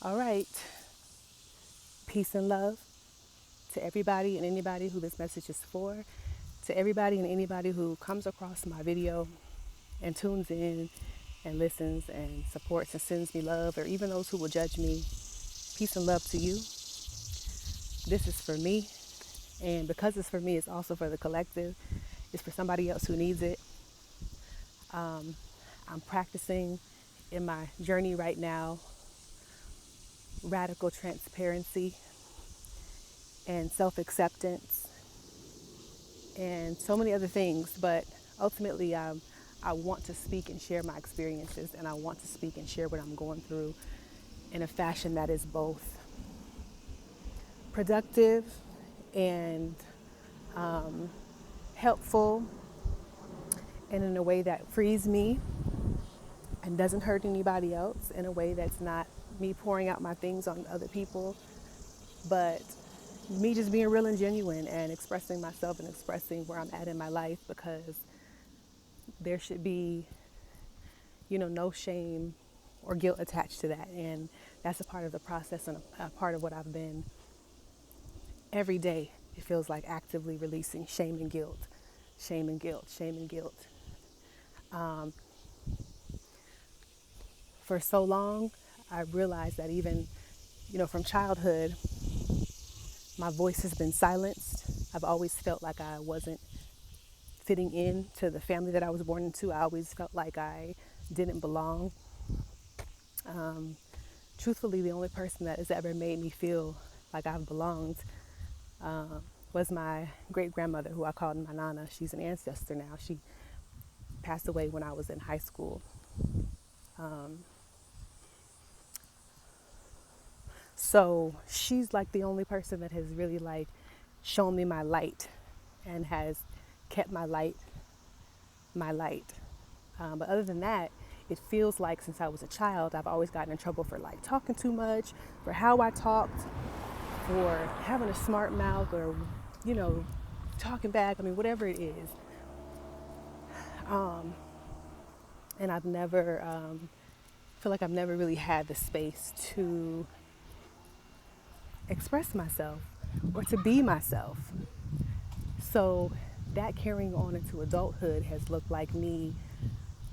All right. Peace and love to everybody and anybody who this message is for, to everybody and anybody who comes across my video and tunes in and listens and supports and sends me love, or even those who will judge me. Peace and love to you. This is for me. And because it's for me, it's also for the collective. It's for somebody else who needs it. I'm practicing in my journey right now radical transparency and self acceptance and so many other things. But ultimately, I want to speak and share my experiences, and I want to speak and share what I'm going through in a fashion that is both productive and helpful, and in a way that frees me and doesn't hurt anybody else, in a way that's not me pouring out my things on other people, but me just being real and genuine and expressing myself and expressing where I'm at in my life, because there should be, no shame or guilt attached to that. And that's a part of the process and a part of what I've been every day. It feels like actively releasing shame and guilt, shame and guilt, shame and guilt. For so long, I realized that even, from childhood, my voice has been silenced. I've always felt like I wasn't fitting in to the family that I was born into. I always felt like I didn't belong. Truthfully, the only person that has ever made me feel like I've belonged was my great grandmother, who I called my Nana. She's an ancestor now. She passed away when I was in high school. So she's like the only person that has really like shown me my light and has kept my light my light. But other than that, it feels like since I was a child, I've always gotten in trouble for like talking too much, for how I talked, for having a smart mouth, or, talking back. I mean, whatever it is. And I've never, feel like I've never really had the space to express myself or to be myself. So that carrying on into adulthood has looked like me,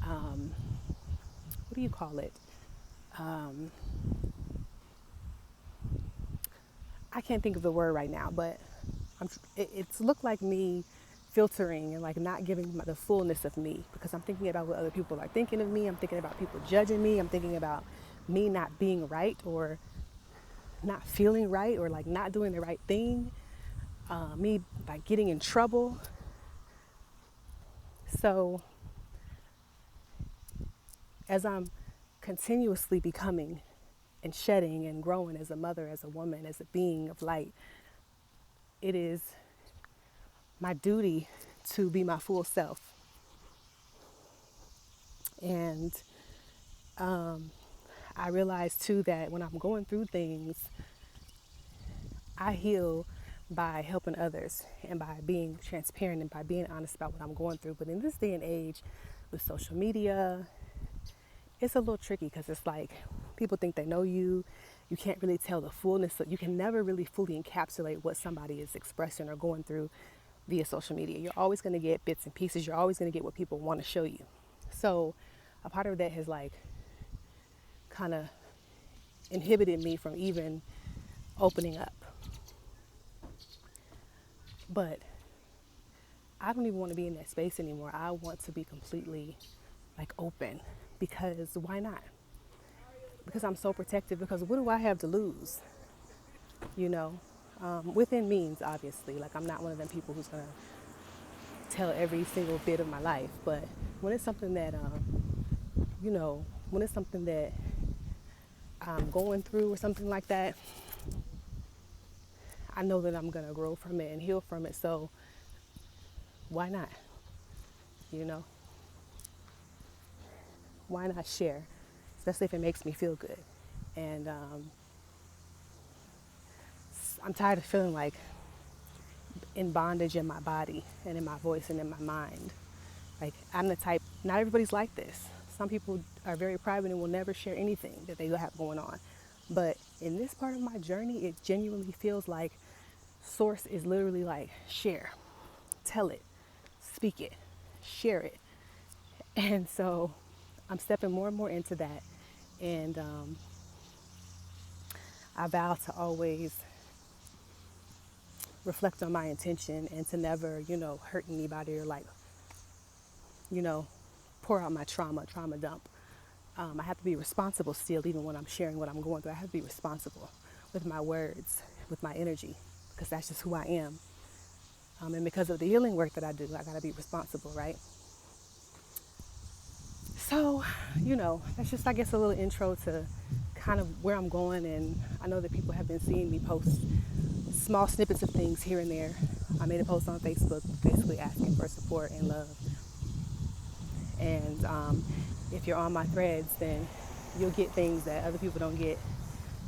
what do you call it? I can't think of the word right now, but it's looked like me filtering and like not giving the fullness of me, because I'm thinking about what other people are thinking of me. I'm thinking about people judging me. I'm thinking about me not being right, or not feeling right, or like not doing the right thing. Me like getting in trouble. So as I'm continuously becoming and shedding and growing as a mother, as a woman, as a being of light, it is my duty to be my full self. And I realize too that when I'm going through things, I heal by helping others and by being transparent and by being honest about what I'm going through. But in this day and age with social media, it's a little tricky, because it's like people think they know you. You can't really tell the fullness. You can never really fully encapsulate what somebody is expressing or going through via social media. You're always going to get bits and pieces. You're always going to get what people want to show you. So a part of that has like kind of inhibited me from even opening up. But I don't even want to be in that space anymore. I want to be completely like open, because why not? Because I'm so protective, because what do I have to lose? Within means, obviously. Like, I'm not one of them people who's going to tell every single bit of my life. But when it's something that, when it's something that I'm going through or something like that, I know that I'm going to grow from it and heal from it. So why not? Why not share? Especially if it makes me feel good. And I'm tired of feeling like in bondage in my body and in my voice and in my mind. Like, I'm the type, not everybody's like this. Some people are very private and will never share anything that they have going on. But in this part of my journey, it genuinely feels like source is literally like share, tell it, speak it, share it. And so I'm stepping more and more into that. And I vow to always reflect on my intention and to never, hurt anybody or like, you know, pour out my trauma dump. I have to be responsible still, even when I'm sharing what I'm going through. I have to be responsible with my words, with my energy, because that's just who I am. And because of the healing work that I do, I got to be responsible, right? So, that's just, I guess, a little intro to kind of where I'm going. And I know that people have been seeing me post small snippets of things here and there. I made a post on Facebook basically asking for support and love. And if you're on my threads, then you'll get things that other people don't get,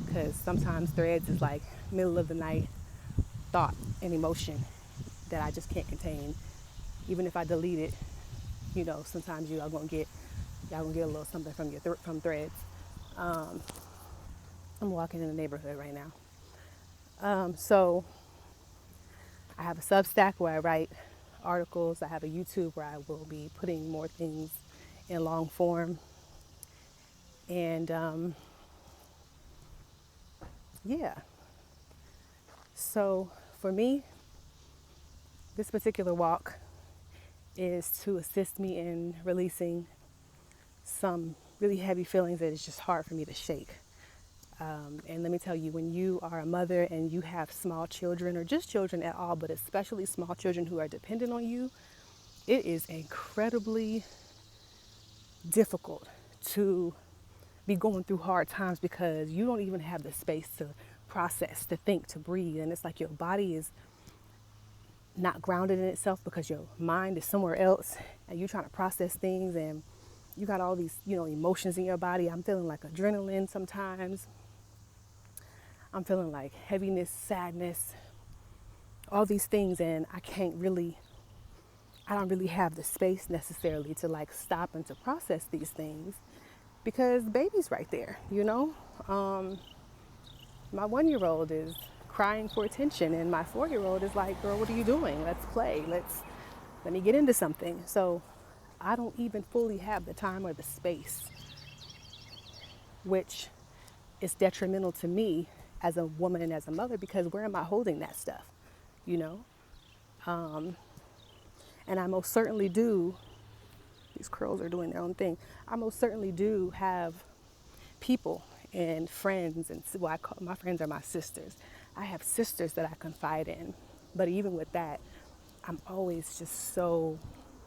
because sometimes threads is like middle of the night thought and emotion that I just can't contain. Even if I delete it, sometimes y'all gonna get a little something from from threads. Um, I'm walking in the neighborhood right now. So I have a Substack where I write articles. I have a YouTube where I will be putting more things in long form. And yeah, so for me, this particular walk is to assist me in releasing some really heavy feelings that it's just hard for me to shake. And let me tell you, when you are a mother and you have small children, or just children at all, but especially small children who are dependent on you, it is incredibly difficult to be going through hard times because you don't even have the space to process, to think, to breathe. And it's like your body is not grounded in itself because your mind is somewhere else and you're trying to process things, and you got all these, emotions in your body. I'm feeling like adrenaline sometimes. I'm feeling like heaviness, sadness, all these things, and I don't really have the space necessarily to like stop and to process these things because baby's right there. My 1-year-old is crying for attention, and my 4-year-old is like, girl, what are you doing? Let's play. Let me get into something. So I don't even fully have the time or the space, which is detrimental to me as a woman and as a mother, because where am I holding that stuff? You know? And I most certainly do, these curls are doing their own thing. I most certainly do have people and friends, and well, my friends are my sisters. I have sisters that I confide in, but even with that, I'm always just so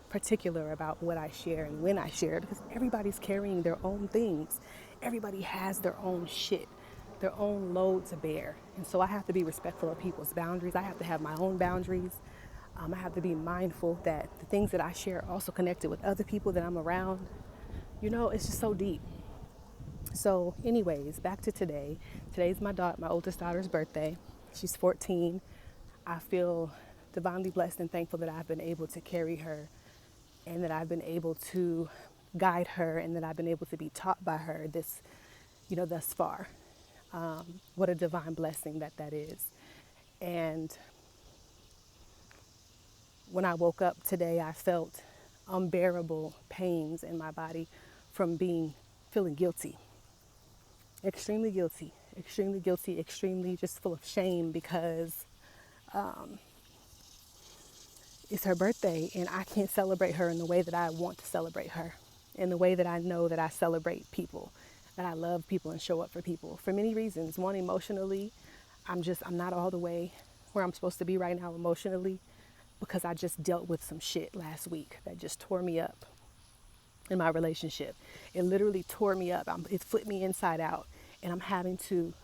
particular about what I share and when I share, because everybody's carrying their own things. Everybody has their own shit, their own load to bear. And so I have to be respectful of people's boundaries. I have to have my own boundaries. I have to be mindful that the things that I share are also connected with other people that I'm around. It's just so deep. So anyways, back to today. Today's my oldest daughter's birthday. She's 14. I feel divinely blessed and thankful that I've been able to carry her, and that I've been able to guide her, and that I've been able to be taught by her thus far. What a divine blessing that is. And when I woke up today, I felt unbearable pains in my body from feeling guilty. Extremely guilty, extremely just full of shame, because it's her birthday and I can't celebrate her in the way that I want to celebrate her, in the way that I know that I celebrate people, that I love people and show up for people for many reasons. One, emotionally, I'm not all the way where I'm supposed to be right now emotionally, because I just dealt with some shit last week that just tore me up in my relationship. It literally tore me up. It flipped me inside out, and I'm having to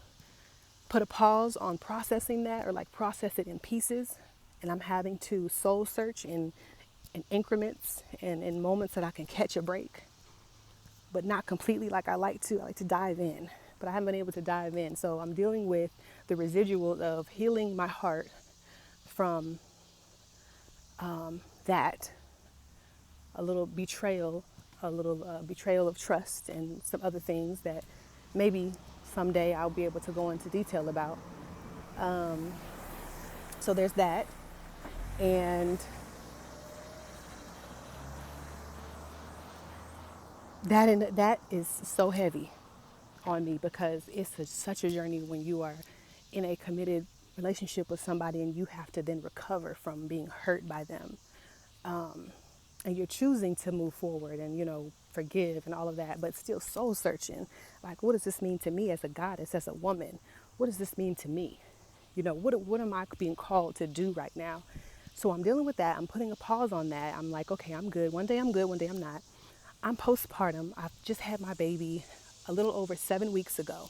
put a pause on processing that, or like process it in pieces. And I'm having to soul search in increments and in moments that I can catch a break, but not completely like I like to. I like to dive in, but I haven't been able to dive in. So I'm dealing with the residual of healing my heart from that, a little betrayal of trust, and some other things that maybe someday I'll be able to go into detail about. So there's that. And that is so heavy on me because such a journey when you are in a committed relationship with somebody and you have to then recover from being hurt by them. And you're choosing to move forward and, forgive and all of that, but still soul searching. Like, what does this mean to me as a goddess, as a woman? What does this mean to me? What am I being called to do right now? So I'm dealing with that. I'm putting a pause on that. I'm like, okay, I'm good. One day I'm good, one day I'm not. I'm postpartum. I've just had my baby a little over 7 weeks ago.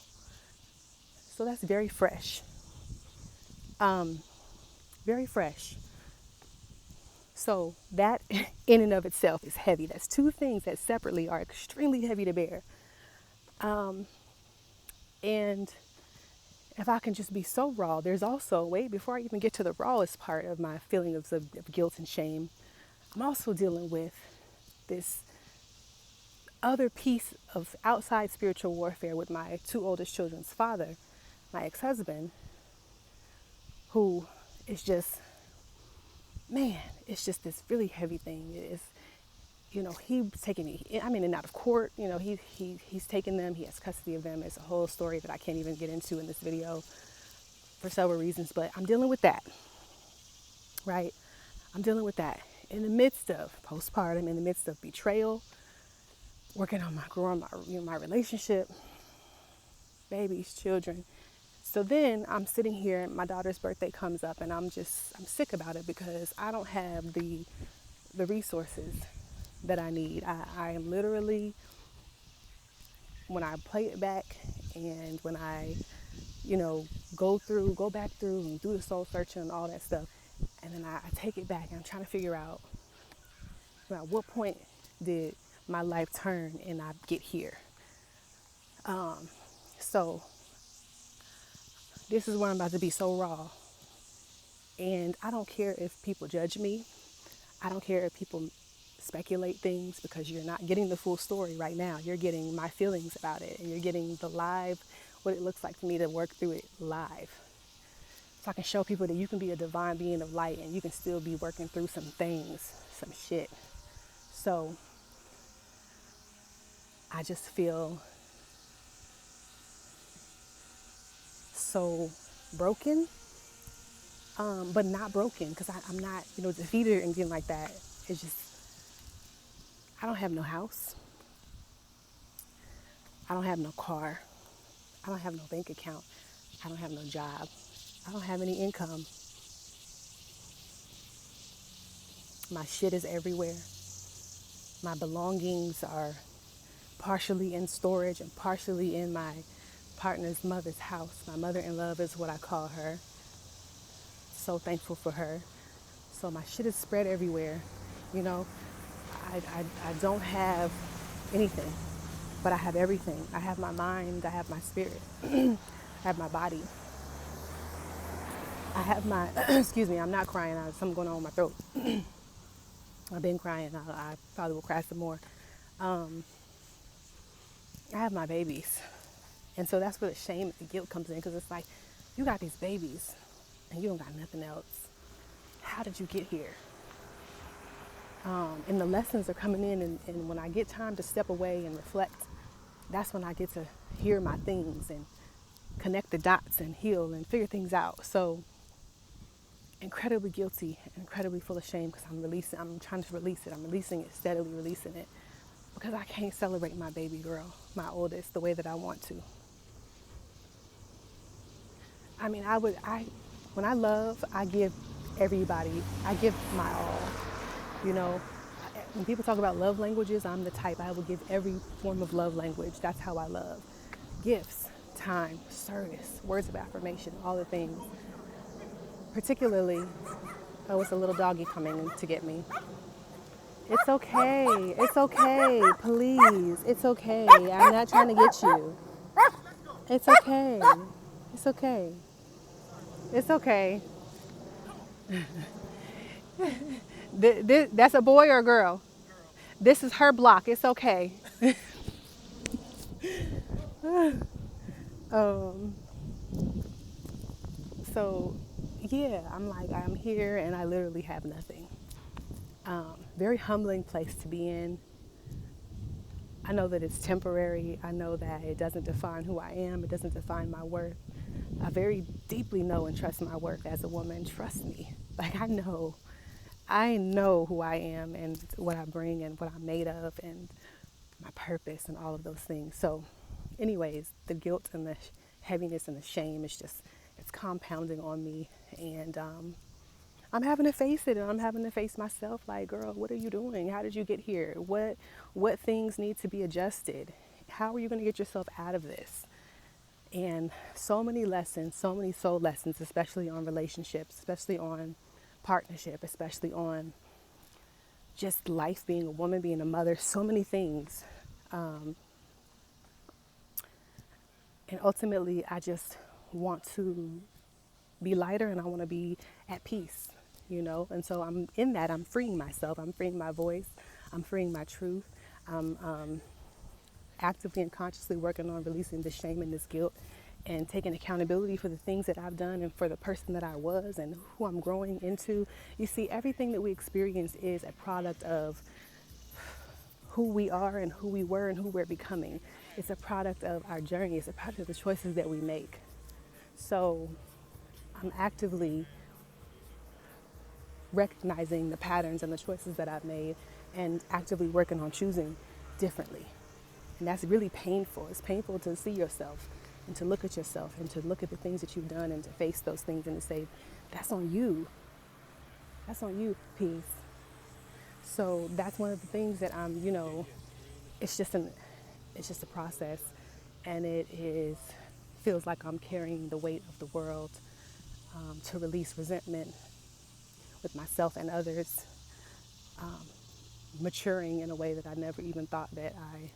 So that's very fresh. Very fresh. So that in and of itself is heavy. That's two things that separately are extremely heavy to bear. And if I can just be so raw, there's also, wait, before I even get to the rawest part of my feelings of guilt and shame, I'm also dealing with this other piece of outside spiritual warfare with my two oldest children's father, my ex-husband, who is just, man, it's just this really heavy thing. It's, he's taking me, I'm in and out of court. He's taken them. He has custody of them. It's a whole story that I can't even get into in this video for several reasons, but I'm dealing with that, right? I'm dealing with that in the midst of postpartum, in the midst of betrayal, working on growing my relationship, babies, children. So then I'm sitting here, my daughter's birthday comes up, and I'm sick about it because I don't have the resources that I need. I am literally, when I play it back and when I, go back through and do the soul searching and all that stuff, and then I take it back and I'm trying to figure out, at what point did my life turn and I get here? So this is where I'm about to be so raw. And I don't care if people judge me. I don't care if people speculate things because you're not getting the full story right now. You're getting my feelings about it and you're getting the live, what it looks like for me to work through it live. So I can show people that you can be a divine being of light and you can still be working through some things, some shit. So I just feel so broken, but not broken because I'm not, defeated or anything like that. It's just, I don't have no house. I don't have no car. I don't have no bank account. I don't have no job. I don't have any income. My shit is everywhere. My belongings are partially in storage and partially in my partner's mother's house. My mother-in-law is what I call her. So thankful for her. So my shit is spread everywhere. I don't have anything, but I have everything. I have my mind. I have my spirit. I have my body. I have my, excuse me, I'm not crying. I have something going on with my throat. I've been crying. I probably will cry some more. I have my babies. And so that's where the shame and the guilt comes in, because it's like, you got these babies and you don't got nothing else. How did you get here? And the lessons are coming in, and when I get time to step away and reflect, that's when I get to hear my things and connect the dots and heal and figure things out. So incredibly guilty, incredibly full of shame because I'm trying to release it. I'm releasing it, steadily releasing it, because I can't celebrate my baby girl, my oldest, the way that I want to. I mean, when I love, I give everybody, I give my all. When people talk about love languages, I'm the type, I will give every form of love language. That's how I love. Gifts, time, service, words of affirmation, all the things. Particularly, it's a little doggy coming to get me. It's okay. It's okay. Please. It's okay. I'm not trying to get you. It's okay. It's okay. It's okay. That's a boy or a girl? This is her block. It's okay. Um, so, yeah, I'm like, I'm here and I literally have nothing. Very humbling place to be in. I know that it's temporary. I know that it doesn't define who I am. It doesn't define my worth. I very deeply know and trust my worth as a woman. Trust me. Like I know who I am and what I bring and what I'm made of and my purpose and all of those things. So, anyways, the guilt and the heaviness and the shame is just, it's compounding on me. And I'm having to face it, and I'm having to face myself like, girl, what are you doing? How did you get here? What things need to be adjusted? How are you going to get yourself out of this? And so many lessons, so many soul lessons, especially on relationships, especially on partnership, especially on just life, being a woman, being a mother, so many things. Um, and ultimately, I just want to be lighter and I want to be at peace, you know? And so I'm in that, I'm freeing myself, I'm freeing my voice, I'm freeing my truth. I'm actively and consciously working on releasing this shame and this guilt and taking accountability for the things that I've done and for the person that I was and who I'm growing into. You see, everything that we experience is a product of who we are and who we were and who we're becoming. It's a product of our journey. It's a product of the choices that we make. So I'm actively recognizing the patterns and the choices that I've made and actively working on choosing differently. And that's really painful. It's painful to see yourself and to look at yourself and to look at the things that you've done and to face those things and to say, that's on you. That's on you, peace. So that's one of the things that I'm, it's just it's just a process, and it is feels like I'm carrying the weight of the world, to release resentment with myself and others, maturing in a way that I never even thought that I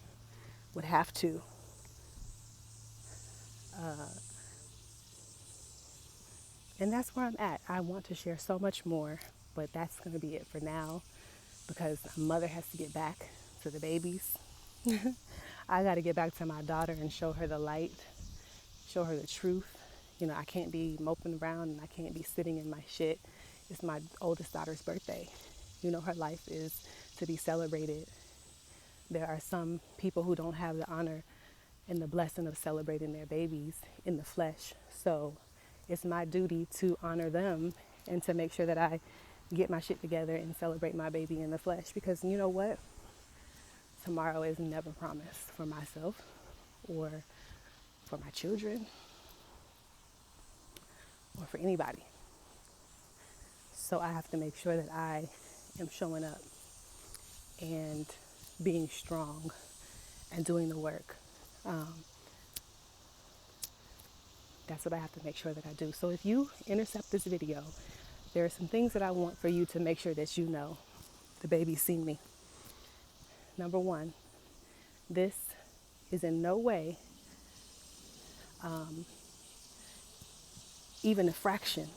would have to. And that's where I'm at. I want to share so much more, but that's going to be it for now because a mother has to get back to the babies. I got to get back to my daughter and show her the light, show her the truth. I can't be moping around and I can't be sitting in my shit. It's my oldest daughter's birthday. Her life is to be celebrated. There are some people who don't have the honor and the blessing of celebrating their babies in the flesh. So it's my duty to honor them and to make sure that I get my shit together and celebrate my baby in the flesh. Because you know what? Tomorrow is never promised for myself or for my children or for anybody. So I have to make sure that I am showing up and being strong and doing the work. That's what I have to make sure that I do. So if you intercept this video, there are some things that I want for you to make sure that you know the baby's seen me. Number one, this is in no way even a fraction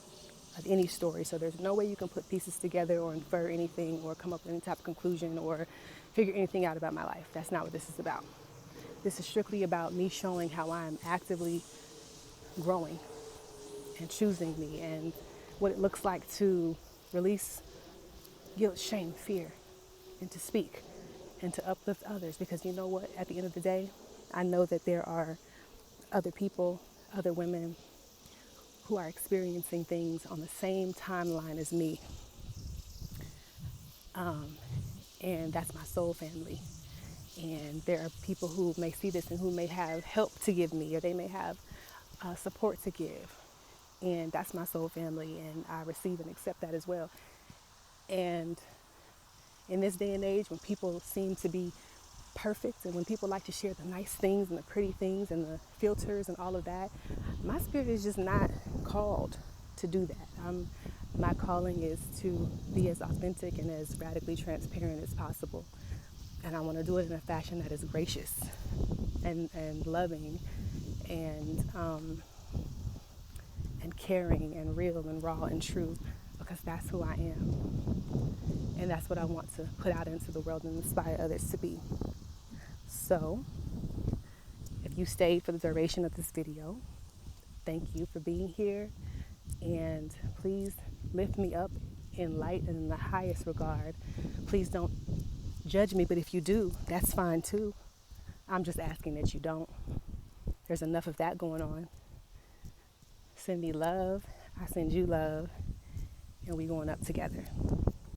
of any story. So there's no way you can put pieces together or infer anything or come up with any type of conclusion or figure anything out about my life. That's not what this is about. This is strictly about me showing how I am actively growing and choosing me and what it looks like to release guilt, shame, fear, and to speak and to uplift others. Because you know what? At the end of the day, I know that there are other people, other women who are experiencing things on the same timeline as me. And that's my soul family. And there are people who may see this and who may have help to give me, or they may have support to give. And that's my soul family, and I receive and accept that as well. And in this day and age, when people seem to be perfect and when people like to share the nice things and the pretty things and the filters and all of that, my spirit is just not called to do that. My calling is to be as authentic and as radically transparent as possible. And I want to do it in a fashion that is gracious and loving and caring and real and raw and true, because that's who I am. And that's what I want to put out into the world and inspire others to be. So, if you stayed for the duration of this video, thank you for being here. And please lift me up in light and in the highest regard. Please don't judge me, but if you do, that's fine too. I'm just asking that you don't. There's enough of that going on. Send me love. I send you love. And we going up together.